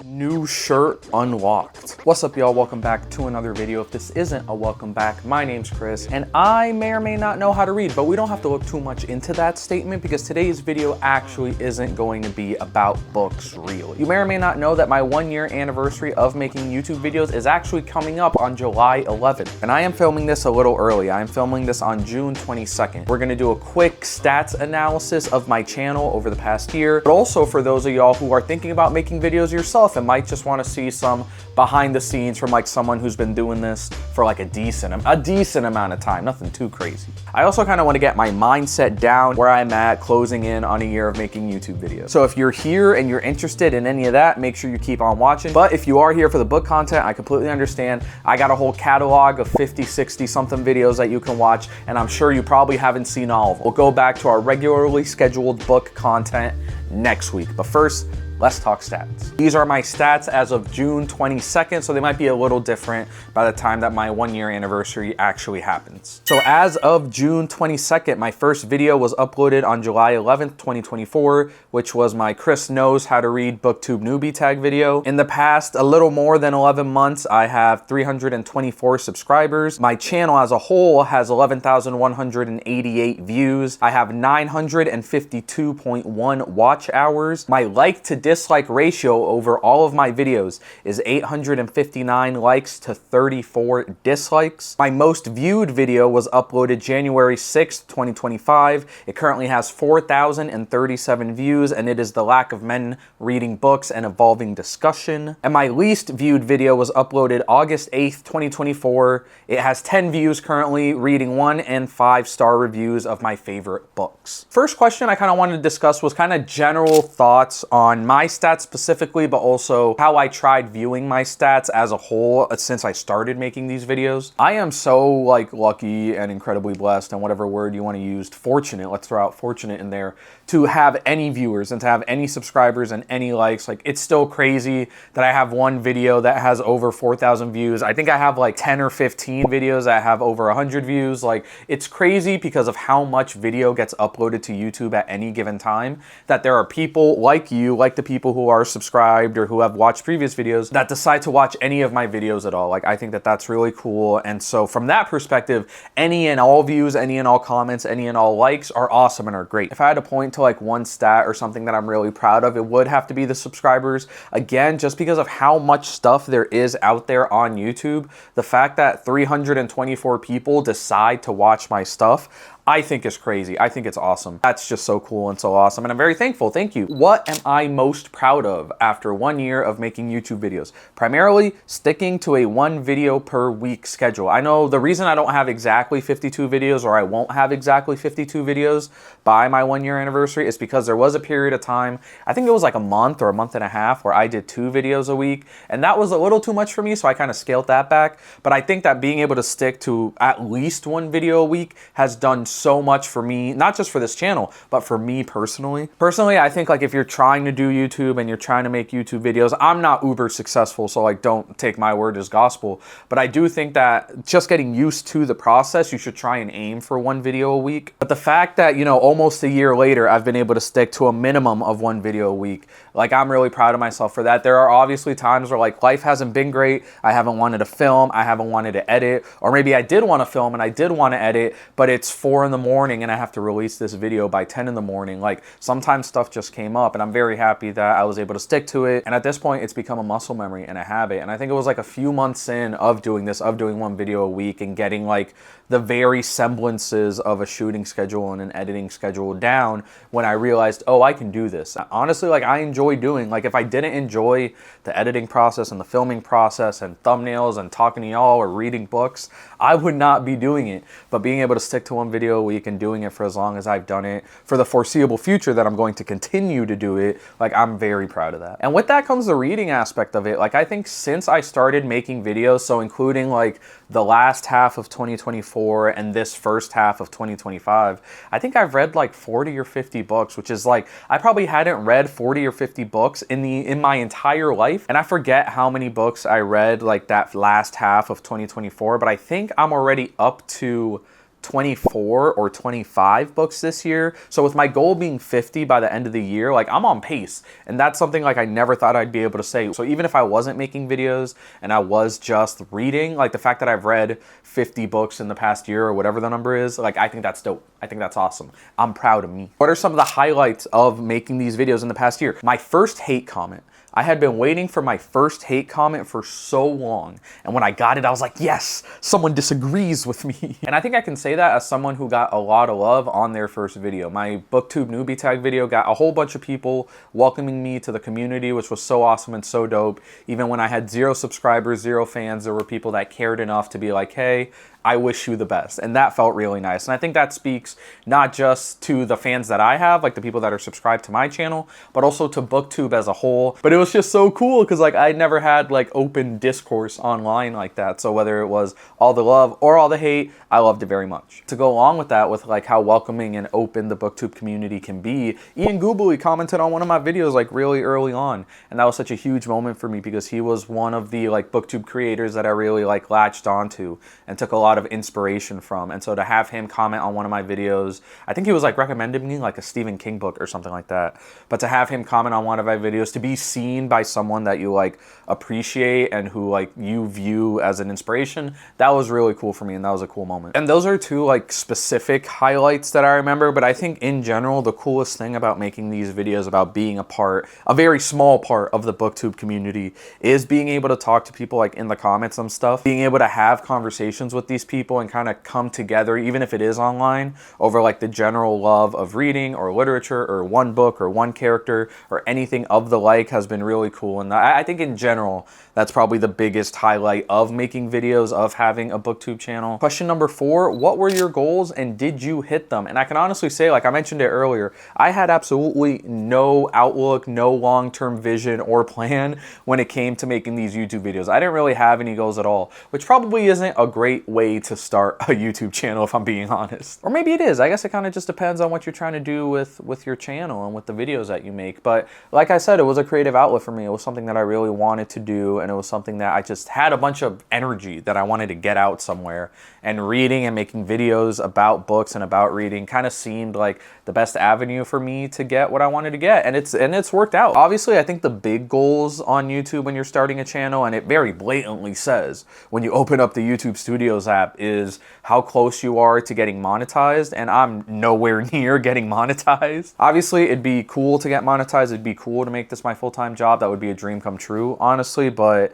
New shirt unlocked. What's up, y'all? Welcome back to another video. If this isn't a welcome back, my name's Chris, and I may or may not know how to read, but we don't have to look too much into that statement because today's video actually isn't going to be about books, really. You may or may not know that my 1-year anniversary of making YouTube videos is actually coming up on July 11th, and I am filming this a little early. I am filming this on June 22nd. We're gonna do a quick stats analysis of my channel over the past year, but also for those of y'all who are thinking about making videos yourself and might just want to see some behind the scenes from like someone who's been doing this for like a decent amount of time, nothing too crazy. I also kind of want to get my mindset down where I'm at closing in on a year of making YouTube videos. So if you're here and you're interested in any of that, make sure you keep on watching. But if you are here for the book content, I completely understand. I got a whole catalog of 50, 60 something videos that you can watch, and I'm sure you probably haven't seen all of them. We'll go back to our regularly scheduled book content next week. But first, let's talk stats. These are my stats as of June 22nd, so they might be a little different by the time that my 1-year anniversary actually happens. So as of June 22nd, my first video was uploaded on July 11th, 2024, which was my Chris Knows How to Read booktube newbie tag video. In the past, a little more than 11 months, I have 324 subscribers. My channel as a whole has 11,188 views. I have 952.1 watch hours. My like to dislike ratio over all of my videos is 859 likes to 34 dislikes. My most viewed video was uploaded January 6th, 2025. It currently has 4,037 views, and it is The Lack of Men Reading Books and Evolving Discussion. And my least viewed video was uploaded August 8th, 2024. It has 10 views currently, reading 1 and 5-star reviews of my favorite books. First question I kind of wanted to discuss was kind of general thoughts on my stats specifically, but also how I tried viewing my stats as a whole since I started making these videos. I am so like lucky and incredibly blessed, and whatever word you want to use, fortunate, let's throw out fortunate in there, to have any viewers and to have any subscribers and any likes. Like, it's still crazy that I have one video that has over 4,000 views. I think I have like 10 or 15 videos that have over 100 views. Like, it's crazy because of how much video gets uploaded to YouTube at any given time, that there are people like you, like the people who are subscribed or who have watched previous videos, that decide to watch any of my videos at all. Like, I think that that's really cool. And so from that perspective, any and all views, any and all comments, any and all likes are awesome and are great. If I had to point to like one stat or something that I'm really proud of, it would have to be the subscribers. Again, just because of how much stuff there is out there on YouTube, the fact that 324 people decide to watch my stuff, I think is crazy. I think it's awesome. That's just so cool and so awesome, and I'm very thankful. Thank you. What am I most proud of after 1 year of making YouTube videos? Primarily sticking to a 1 video per week schedule. I know the reason I don't have exactly 52 videos, or I won't have exactly 52 videos by my 1-year anniversary, is because there was a period of time, I think it was like a month or a month and a half, where I did 2 videos a week, and that was a little too much for me, so I kind of scaled that back. But I think that being able to stick to at least 1 video a week has done so much for me, not just for this channel, but for me personally. Personally, I think like if you're trying to do YouTube and you're trying to make YouTube videos, I'm not uber successful, so like don't take my word as gospel, but I do think that just getting used to the process, you should try and aim for 1 video a week. But the fact that, you know, almost a year later, I've been able to stick to a minimum of 1 video a week, like, I'm really proud of myself for that. There are obviously times where like life hasn't been great. I haven't wanted to film, I haven't wanted to edit, or maybe I did want to film and I did want to edit, but it's 4 in the morning and I have to release this video by 10 in the morning. Like, sometimes stuff just came up, and I'm very happy that I was able to stick to it. And at this point, it's become a muscle memory and a habit. And I think it was like a few months in of doing this, of doing 1 video a week and getting like the very semblances of a shooting schedule and an editing schedule down, when I realized, oh, I can do this. Honestly, like, I enjoy doing, like, if I didn't enjoy the editing process and the filming process and thumbnails and talking to y'all or reading books, I would not be doing it. But being able to stick to 1 video a week and doing it for as long as I've done it, for the foreseeable future that I'm going to continue to do it, like, I'm very proud of that. And with that comes the reading aspect of it. Like, I think since I started making videos, so including like the last half of 2024 and this first half of 2025, I think I've read like 40 or 50 books, which is like, I probably hadn't read 40 or 50 books in my entire life. And I forget how many books I read like that last half of 2024, but I think I'm already up to 24 or 25 books this year. So with my goal being 50 by the end of the year, like I'm on pace. And that's something like I never thought I'd be able to say. So even if I wasn't making videos and I was just reading, like the fact that I've read 50 books in the past year or whatever the number is, like I think that's dope. I think that's awesome. I'm proud of me. What are some of the highlights of making these videos in the past year? My first hate comment. I had been waiting for my first hate comment for so long. And when I got it, I was like, yes, someone disagrees with me. And I think I can say that as someone who got a lot of love on their first video. My booktube newbie tag video got a whole bunch of people welcoming me to the community, which was so awesome and so dope. Even when I had 0 subscribers, 0 fans, there were people that cared enough to be like, hey, I wish you the best. And that felt really nice. And I think that speaks not just to the fans that I have, like the people that are subscribed to my channel, but also to booktube as a whole. But it was just so cool because like I never had like open discourse online like that. So whether it was all the love or all the hate, I loved it very much. To go along with that, with like how welcoming and open the booktube community can be, Ian Goobly commented on one of my videos like really early on. And that was such a huge moment for me because he was one of the like booktube creators that I really like latched onto and took a lot of inspiration from. And so to have him comment on one of my videos, I think he was like recommending me like a Stephen King book or something like that. But to have him comment on one of my videos, to be seen by someone that you like appreciate and who like you view as an inspiration, that was really cool for me and that was a cool moment. And those are 2 like specific highlights that I remember, but I think in general, the coolest thing about making these videos, about being a very small part of the booktube community, is being able to talk to people like in the comments and stuff, being able to have conversations with these people and kind of come together, even if it is online, over like the general love of reading or literature or one book or one character or anything of the like, has been really cool. And I think in general, that's probably the biggest highlight of making videos, of having a booktube channel. Question number 4, what were your goals and did you hit them? And I can honestly say, like I mentioned it earlier, I had absolutely no outlook, no long-term vision or plan when it came to making these YouTube videos. I didn't really have any goals at all, which probably isn't a great way to start a YouTube channel if I'm being honest. Or maybe it is. I guess it kind of just depends on what you're trying to do with your channel and with the videos that you make. But like I said, it was a creative outlet for me. It was something that I really wanted to do, and it was something that I just had a bunch of energy that I wanted to get out somewhere. And reading and making videos about books and about reading kind of seemed like the best avenue for me to get what I wanted to get, and it's worked out. Obviously, I think the big goals on YouTube when you're starting a channel, and it very blatantly says when you open up the YouTube Studios app, is how close you are to getting monetized, and I'm nowhere near getting monetized. Obviously, it'd be cool to get monetized. It'd be cool to make this my full-time job. That would be a dream come true, honestly, but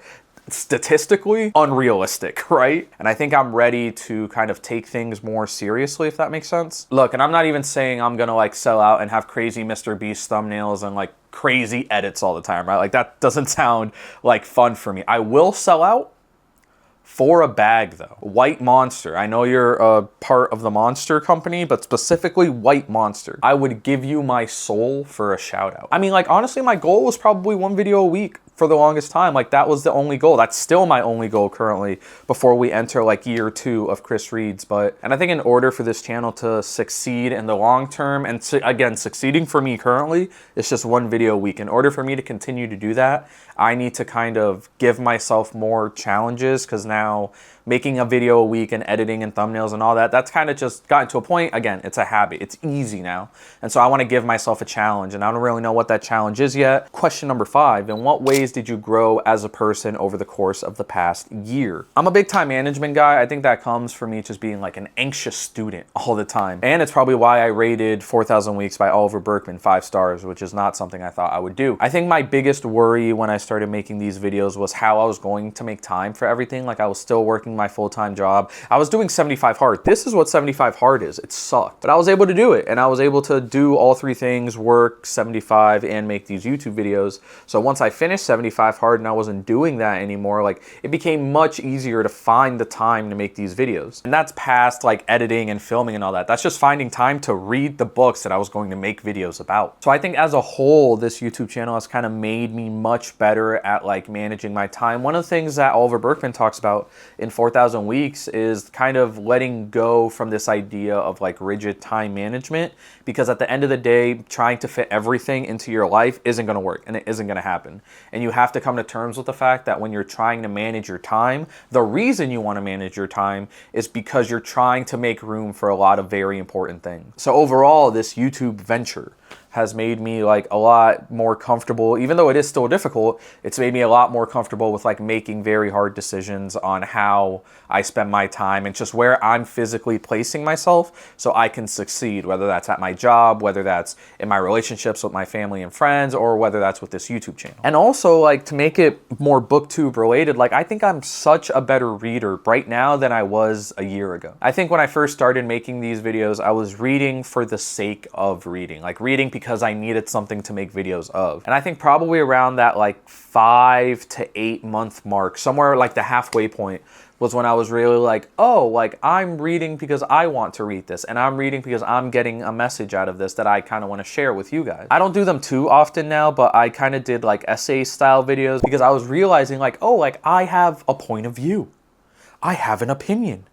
statistically unrealistic, right? And I think I'm ready to kind of take things more seriously, if that makes sense. Look, and I'm not even saying I'm gonna like sell out and have crazy Mr. Beast thumbnails and like crazy edits all the time, right? Like that doesn't sound like fun for me. I will sell out for a bag though. White Monster. I know you're a part of the Monster company, but specifically White Monster. I would give you my soul for a shout out. I mean, like honestly, my goal was probably 1 video a week for the longest time. Like that was the only goal. That's still my only goal currently before we enter like year 2 of Chris Reads. And I think in order for this channel to succeed in the long term, and again, succeeding for me currently, it's just 1 video a week. In order for me to continue to do that, I need to kind of give myself more challenges, because now making a video a week and editing and thumbnails and all that, that's kind of just gotten to a point, again, it's a habit. It's easy now. And so I want to give myself a challenge, and I don't really know what that challenge is yet. Question number 5, in what ways did you grow as a person over the course of the past year? I'm a big time management guy. I think that comes from me just being like an anxious student all the time. And it's probably why I rated 4,000 Weeks by Oliver Burkeman 5 stars, which is not something I thought I would do. I think my biggest worry when I started making these videos was how I was going to make time for everything. Like I was still working my full-time job. I was doing 75 hard. This is what 75 hard is. It sucked, but I was able to do it, and I was able to do all 3 things: work, 75, and make these YouTube videos. So once I finished 75 hard and I wasn't doing that anymore, like it became much easier to find the time to make these videos. And that's past like editing and filming and all that. That's just finding time to read the books that I was going to make videos about. So I think as a whole, this YouTube channel has kind of made me much better at like managing my time. One of the things that Oliver Burkeman talks about in 4,000 weeks is kind of letting go from this idea of like rigid time management, because at the end of the day, trying to fit everything into your life isn't going to work and it isn't going to happen. And you have to come to terms with the fact that when you're trying to manage your time, the reason you want to manage your time is because you're trying to make room for a lot of very important things. So overall, this YouTube venture has made me like a lot more comfortable. Even though it is still difficult, it's made me a lot more comfortable with like making very hard decisions on how I spend my time and just where I'm physically placing myself so I can succeed, whether that's at my job, whether that's in my relationships with my family and friends, or whether that's with this YouTube channel. And also, like, to make it more booktube related, like, I think I'm such a better reader right now than I was a year ago. I think when I first started making these videos, I was reading for the sake of reading, like reading because I needed something to make videos of. And I think probably around that like 5 to 8 month mark, somewhere like the halfway point, was when I was really like, oh, like I'm reading because I want to read this, and I'm reading because I'm getting a message out of this that I kind of want to share with you guys. I don't do them too often now, but I kind of did like essay style videos because I was realizing like, oh, like I have a point of view. I have an opinion.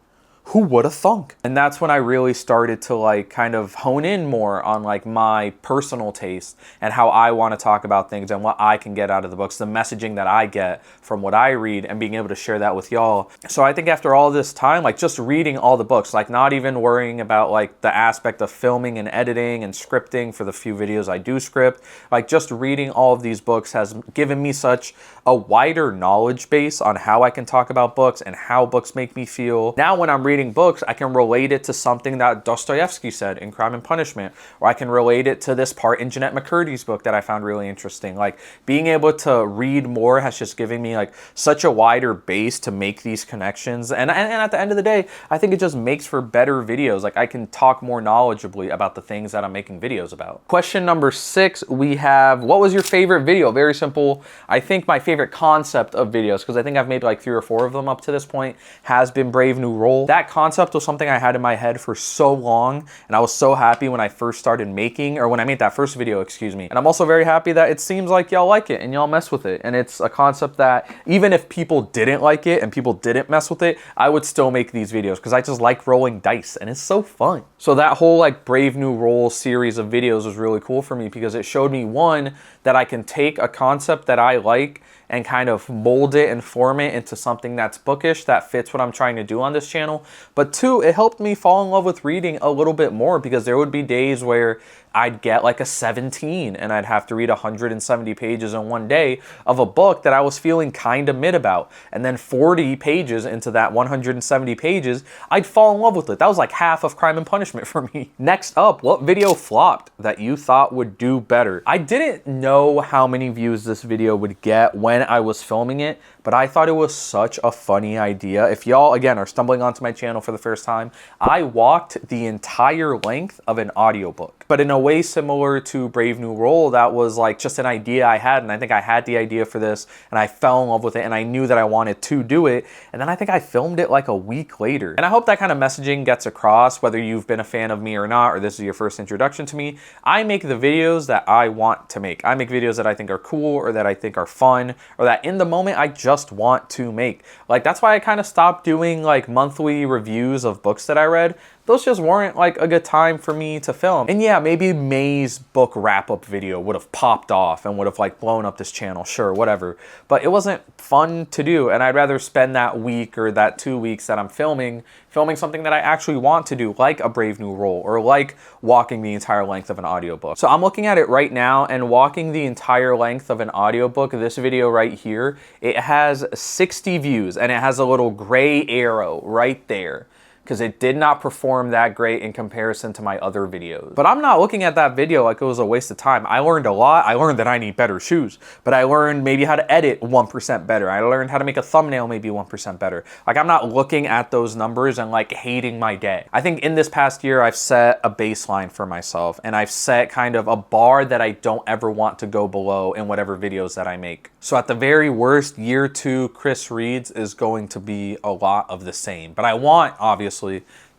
Who would have thunk? And that's when I really started to like kind of hone in more on like my personal taste and how I want to talk about things and what I can get out of the books, the messaging that I get from what I read, and being able to share that with y'all. So I think after all this time, like just reading all the books, like not even worrying about like the aspect of filming and editing and scripting for the few videos I do script, like just reading all of these books has given me such a wider knowledge base on how I can talk about books and how books make me feel. Now when I'm reading books, I can relate it to something that Dostoevsky said in Crime and Punishment, or I can relate it to this part in Jeanette McCurdy's book that I found really interesting. Like being able to read more has just given me like such a wider base to make these connections. And at the end of the day, I think it just makes for better videos. Like I can talk more knowledgeably about the things that I'm making videos about. Question number 6, we have, what was your favorite video? Very simple. I think my favorite concept of videos, because I think I've made like 3 or 4 of them up to this point, has been Brave New Role. That concept was something I had in my head for so long, and I was so happy when I first started making, or when I made that first video, excuse me. And I'm also very happy that it seems like y'all like it and y'all mess with it. And it's a concept that even if people didn't like it and people didn't mess with it, I would still make these videos because I just like rolling dice and it's so fun. So that whole like Brave New Role series of videos was really cool for me because it showed me, one, that I can take a concept that I like and kind of mold it and form it into something that's bookish, that fits what I'm trying to do on this channel. But 2, it helped me fall in love with reading a little bit more, because there would be days where I'd get like a 17 and I'd have to read 170 pages in one day of a book that I was feeling kind of mid about. And then 40 pages into that 170 pages, I'd fall in love with it. That was like half of Crime and Punishment for me. Next up, what video flopped that you thought would do better? I didn't know how many views this video would get when I was filming it, but I thought it was such a funny idea. If y'all, again, are stumbling onto my channel for the first time, I walked the entire length of an audiobook. But in a way similar to Brave New Role, that was like just an idea I had, and I think I had the idea for this, and I fell in love with it, and I knew that I wanted to do it, and then I think I filmed it like a week later. And I hope that kind of messaging gets across, whether you've been a fan of me or not, or this is your first introduction to me. I make the videos that I want to make. I make videos that I think are cool, or that I think are fun, or that in the moment I just want to make. Like, that's why I kind of stopped doing like monthly reviews of books that I read. Those just weren't like a good time for me to film. And yeah, maybe May's book wrap-up video would have popped off and would have like blown up this channel, sure, whatever. But it wasn't fun to do, and I'd rather spend that week or that 2 weeks that I'm filming something that I actually want to do, like a Brave New Role, or like walking the entire length of an audiobook. So I'm looking at it right now, and walking the entire length of an audiobook, this video right here, it has 60 views, and it has a little gray arrow right there, because it did not perform that great in comparison to my other videos. But I'm not looking at that video like it was a waste of time. I learned a lot. I learned that I need better shoes, but I learned maybe how to edit 1% better. I learned how to make a thumbnail maybe 1% better. Like, I'm not looking at those numbers and like hating my day. I think in this past year, I've set a baseline for myself, and I've set kind of a bar that I don't ever want to go below in whatever videos that I make. So at the very worst, year 2 Chris Reads is going to be a lot of the same. But I want, obviously,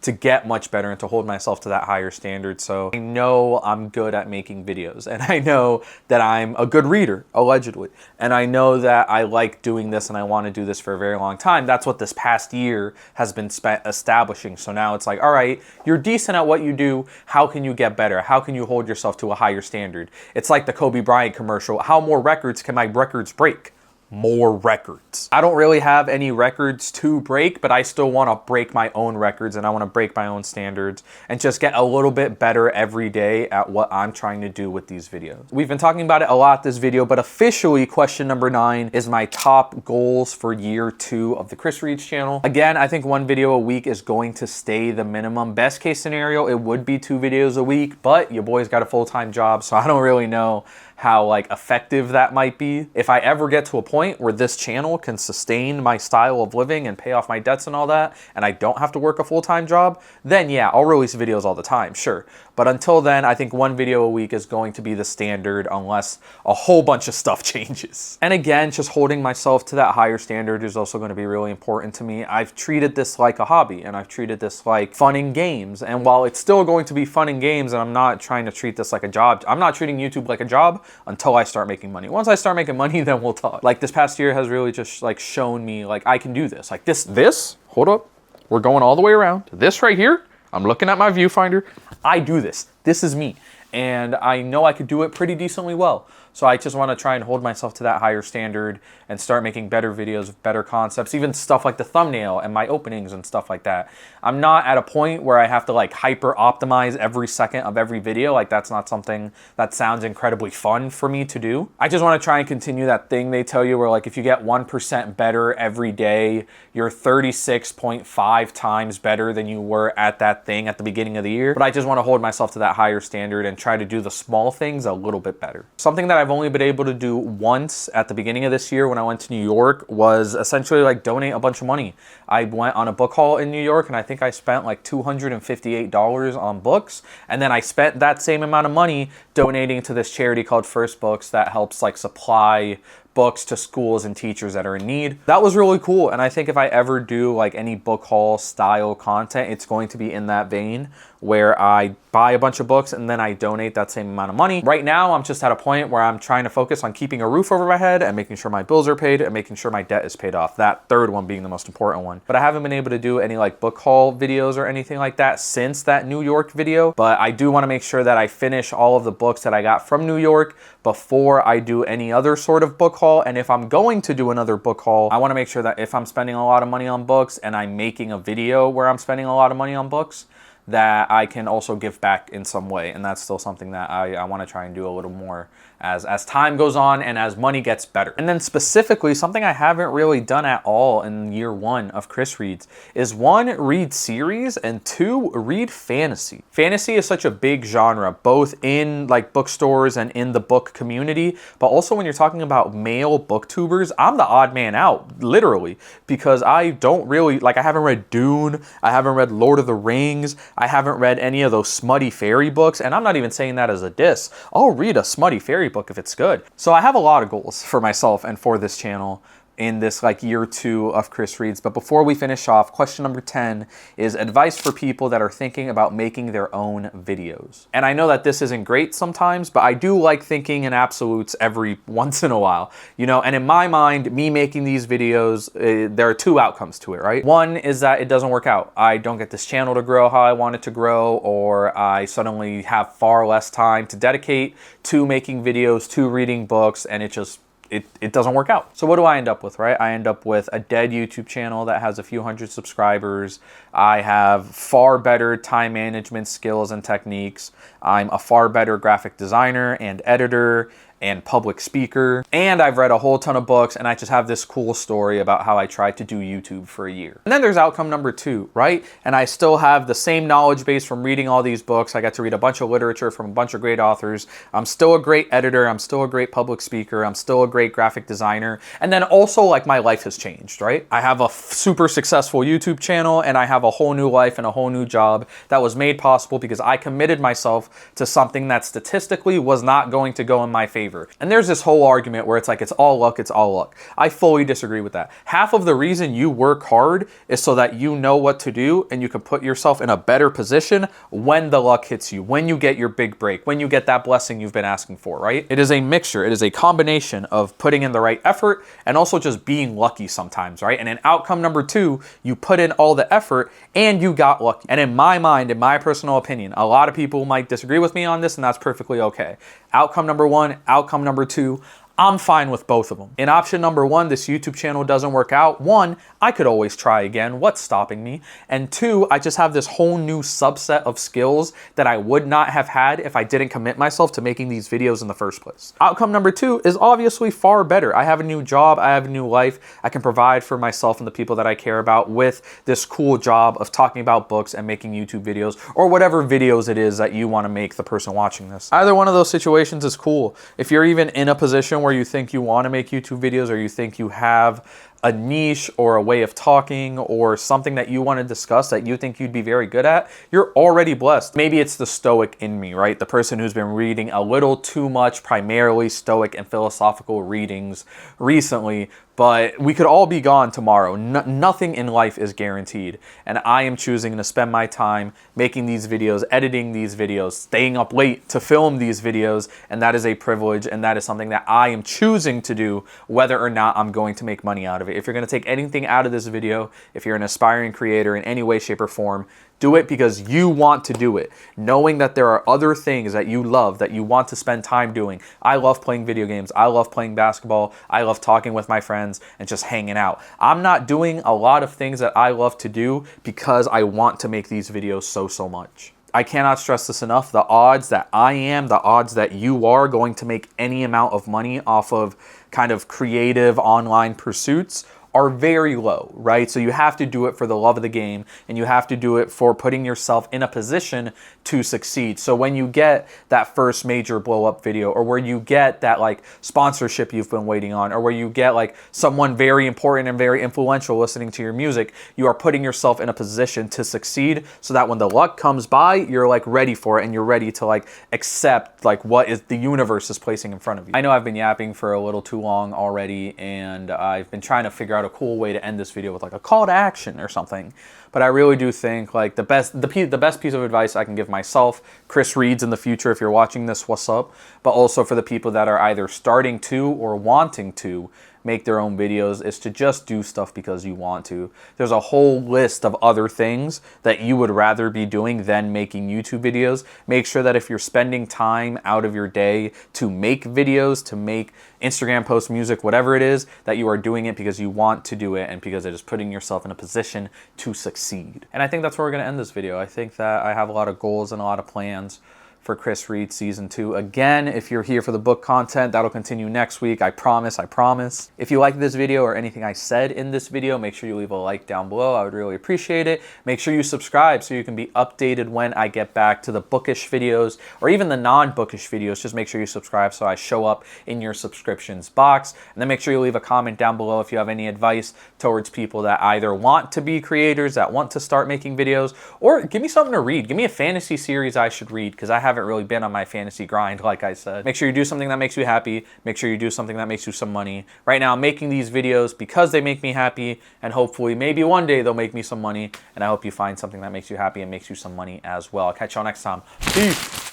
to get much better and to hold myself to that higher standard. So I know I'm good at making videos, and I know that I'm a good reader, allegedly. And I know that I like doing this and I want to do this for a very long time. That's what this past year has been spent establishing. So now it's like, all right, you're decent at what you do. How can you get better? How can you hold yourself to a higher standard? It's like the Kobe Bryant commercial. How more records can my records break? More records. I don't really have any records to break, but I still want to break my own records, and I want to break my own standards and just get a little bit better every day at what I'm trying to do with these videos. We've been talking about it a lot this video, but officially question number 9 is my top goals for year 2 of the Chris Reads channel. Again, I think 1 video a week is going to stay the minimum. Best case scenario, it would be 2 videos a week, but your boy's got a full-time job, so I don't really know how like effective that might be. If I ever get to a point where this channel can sustain my style of living and pay off my debts and all that, and I don't have to work a full-time job, then yeah, I'll release videos all the time, sure. But until then, I think 1 video a week is going to be the standard unless a whole bunch of stuff changes. And again, just holding myself to that higher standard is also going to be really important to me. I've treated this like a hobby, and I've treated this like fun and games. And while it's still going to be fun and games, and I'm not trying to treat this like a job, I'm not treating YouTube like a job until I start making money. Once I start making money, then we'll talk. Like this past year has really just like shown me like I can do this. Like this, hold up. We're going all the way around. This right here, I'm looking at my viewfinder. I do this. This is me. And I know I could do it pretty decently well. So I just want to try and hold myself to that higher standard and start making better videos with better concepts, even stuff like the thumbnail and my openings and stuff like that. I'm not at a point where I have to like hyper optimize every second of every video. Like that's not something that sounds incredibly fun for me to do. I just want to try and continue that thing they tell you where like if you get 1% better every day, you're 36.5 times better than you were at that thing at the beginning of the year. But I just want to hold myself to that higher standard and try to do the small things a little bit better. Something that I've only been able to do once at the beginning of this year when I went to New York was essentially like donate a bunch of money. I went on a book haul in New York and I think I spent like $258 on books. And then I spent that same amount of money donating to this charity called First Books that helps like supply books to schools and teachers that are in need. That was really cool. And I think if I ever do like any book haul style content, it's going to be in that vein where I buy a bunch of books and then I donate that same amount of money. Right now, I'm just at a point where I'm trying to focus on keeping a roof over my head and making sure my bills are paid and making sure my debt is paid off. That third one being the most important one. But I haven't been able to do any like book haul videos or anything like that since that New York video. But I do want to make sure that I finish all of the books that I got from New York before I do any other sort of book haul. And if I'm going to do another book haul, I want to make sure that if I'm spending a lot of money on books and I'm making a video where I'm spending a lot of money on books, that I can also give back in some way. And that's still something that I want to try and do a little more as time goes on and as money gets better. And then specifically, something I haven't really done at all in year 1 of Chris Reads is 1, read series, and 2, read fantasy. Fantasy is such a big genre, both in like bookstores and in the book community, but also when you're talking about male booktubers, I'm the odd man out, literally, because I don't really, like I haven't read Dune, I haven't read Lord of the Rings, I haven't read any of those smutty fairy books, and I'm not even saying that as a diss. I'll read a smutty fairy book if it's good. So I have a lot of goals for myself and for this channel in this like year 2 of Chris Reads. But before we finish off, question number 10 is advice for people that are thinking about making their own videos. And I know that this isn't great sometimes, but I do like thinking in absolutes every once in a while, you know, and in my mind, me making these videos, there are 2 outcomes to it, right? One is that it doesn't work out. I don't get this channel to grow how I want it to grow, or I suddenly have far less time to dedicate to making videos, to reading books, and it doesn't work out. So what do I end up with, right? I end up with a dead YouTube channel that has a few hundred subscribers. I have far better time management skills and techniques. I'm a far better graphic designer and editor and public speaker. And I've read a whole ton of books, and I just have this cool story about how I tried to do YouTube for a year. And then there's outcome number 2, right? And I still have the same knowledge base from reading all these books. I got to read a bunch of literature from a bunch of great authors. I'm still a great editor. I'm still a great public speaker. I'm still a great graphic designer. And then also like my life has changed, right? I have a super successful YouTube channel, and I have a whole new life and a whole new job that was made possible because I committed myself to something that statistically was not going to go in my favor favor. And there's this whole argument where it's like, it's all luck, it's all luck. I fully disagree with that. Half of the reason you work hard is so that you know what to do and you can put yourself in a better position when the luck hits you, when you get your big break, when you get that blessing you've been asking for, right? It is a mixture. It is a combination of putting in the right effort and also just being lucky sometimes, right? And in outcome number 2, you put in all the effort and you got lucky. And in my mind, in my personal opinion, a lot of people might disagree with me on this, and that's perfectly okay. Outcome number 1, outcome number 2, I'm fine with both of them. In option number 1, this YouTube channel doesn't work out. 1, I could always try again. What's stopping me? And 2, I just have this whole new subset of skills that I would not have had if I didn't commit myself to making these videos in the first place. Outcome number 2 is obviously far better. I have a new job. I have a new life. I can provide for myself and the people that I care about with this cool job of talking about books and making YouTube videos, or whatever videos it is that you want to make the person watching this. Either one of those situations is cool. If you're even in a position where you think you want to make YouTube videos, or you think you have a niche or a way of talking or something that you want to discuss that you think you'd be very good at, you're already blessed. Maybe it's the stoic in me, right? The person who's been reading a little too much, primarily stoic and philosophical readings recently, but we could all be gone tomorrow. Nothing in life is guaranteed. And I am choosing to spend my time making these videos, editing these videos, staying up late to film these videos. And that is a privilege. And that is something that I am choosing to do, whether or not I'm going to make money out of it. If you're going to take anything out of this video, if you're an aspiring creator in any way, shape, or form, do it because you want to do it, knowing that there are other things that you love, that you want to spend time doing. I love playing video games. I love playing basketball. I love talking with my friends and just hanging out. I'm not doing a lot of things that I love to do because I want to make these videos so much. I cannot stress this enough. The odds that I am, the odds that you are going to make any amount of money off of kind of creative online pursuits are very low, right? So you have to do it for the love of the game, and you have to do it for putting yourself in a position to succeed. So when you get that first major blow up video, or where you get that like sponsorship you've been waiting on, or where you get like someone very important and very influential listening to your music, you are putting yourself in a position to succeed so that when the luck comes by, you're like ready for it and you're ready to like accept like what is the universe is placing in front of you. I know I've been yapping for a little too long already, and I've been trying to figure out a cool way to end this video with like a call to action or something. But I really do think like the best piece of advice I can give myself, Chris Reads in the future, if you're watching this, what's up? But also for the people that are either starting to or wanting to make their own videos, is to just do stuff because you want to. There's a whole list of other things that you would rather be doing than making YouTube videos. Make sure that if you're spending time out of your day to make videos, to make Instagram posts, music, whatever it is, that you are doing it because you want to do it and because it is putting yourself in a position to succeed. And I think that's where we're going to end this video. I think that I have a lot of goals and a lot of plans for Chris Read Season 2. Again, if you're here for the book content, that'll continue next week. I promise, I promise. If you like this video or anything I said in this video, make sure you leave a like down below. I would really appreciate it. Make sure you subscribe so you can be updated when I get back to the bookish videos or even the non-bookish videos. Just make sure you subscribe so I show up in your subscriptions box. And then make sure you leave a comment down below if you have any advice towards people that either want to be creators, that want to start making videos, or give me something to read. Give me a fantasy series I should read, because I haven't really been on my fantasy grind, like I said. Make sure you do something that makes you happy. Make sure you do something that makes you some money. Right now, I'm making these videos because they make me happy, and hopefully maybe one day they'll make me some money, and I hope you find something that makes you happy and makes you some money as well. I'll catch y'all next time. Peace.